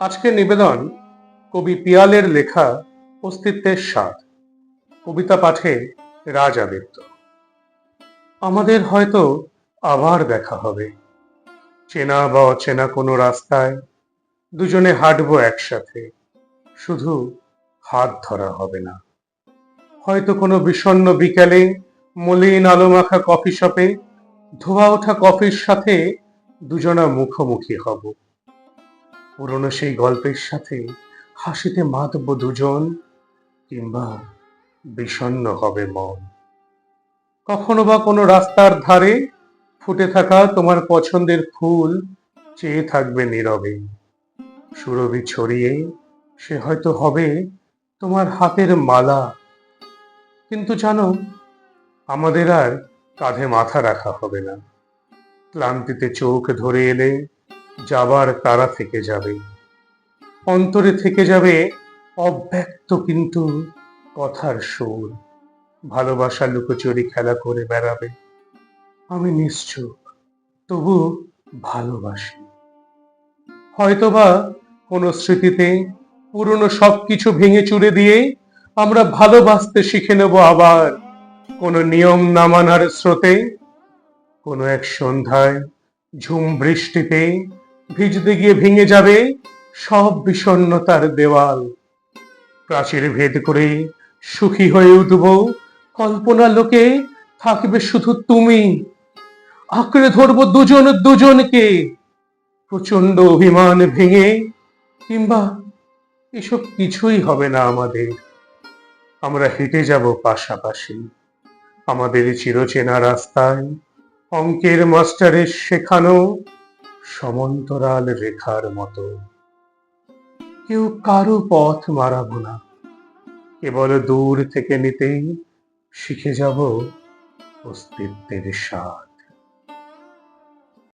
আজকের নিবেদন কবি পিয়ালের লেখা অস্তিত্বের স্বাদ। কবিতা পাঠে রাজ আদিত্য। আমাদের হয়তো আবার দেখা হবে, চেনা বা অচেনা কোনো রাস্তায় দুজনে হাঁটবো একসাথে, শুধু হাত ধরা হবে না। হয়তো কোনো বিষণ্ণ বিকালে মলিন আলো মাখা কফি শপে ধোয়া ওঠা কফির সাথে দুজনা মুখোমুখি হব। পুরনো সেই গল্পের সাথে হাসিতে মাতবো দুজন, কিংবা বিষণ্ণ হবে মন। কখনো বা কোনো রাস্তার ধারে ফুটে থাকা তোমার পছন্দের ফুল চেয়ে থাকবে নীরবে, সুরভি ছড়িয়ে সে হয়তো হবে তোমার হাতের মালা। কিন্তু জানো, আমাদের আর কাঁধে মাথা রাখা হবে না। ক্লান্তিতে চোখ ধরে এলে যাবার তারা থেকে যাবে, অন্তরে থেকে যাবে অব্যক্ত কিন্তু কথার সুর। ভালোবাসা লুকোচুরি খেলা করে বেড়াবে। আমি নিশ্চুপ, তবু ভালোবাসি। হয়তোবা কোনো স্মৃতিতে পুরনো সবকিছু ভেঙে চুরে দিয়ে আমরা ভালোবাসতে শিখে নেব আবার। কোনো নিয়ম না মানার স্রোতে, কোনো এক সন্ধ্যায় ঝুম বৃষ্টিতে ভিজতে গিয়ে ভেঙে যাবে সব বিষণ্ণতার দেওয়াল। প্রাচীর ভেদ করে সুখী হয়ে উঠব, কল্পনা লোকে থাকবে শুধু তুমি। আঁকড়ে ধরবো দুজন দুজনকে, প্রচন্ড অভিমান ভেঙে। কিংবা এসব কিছুই হবে না আমাদের। আমরা হেঁটে যাব পাশাপাশি, আমাদের চিরচেনা রাস্তায়, অঙ্কের মাস্টারের শেখানো সমান্তরাল রেখার মতো। কেউ কারো পথ মারাবো না, কেবল দূর থেকে নিতেই শিখে যাব অস্তিত্বের স্বাদ।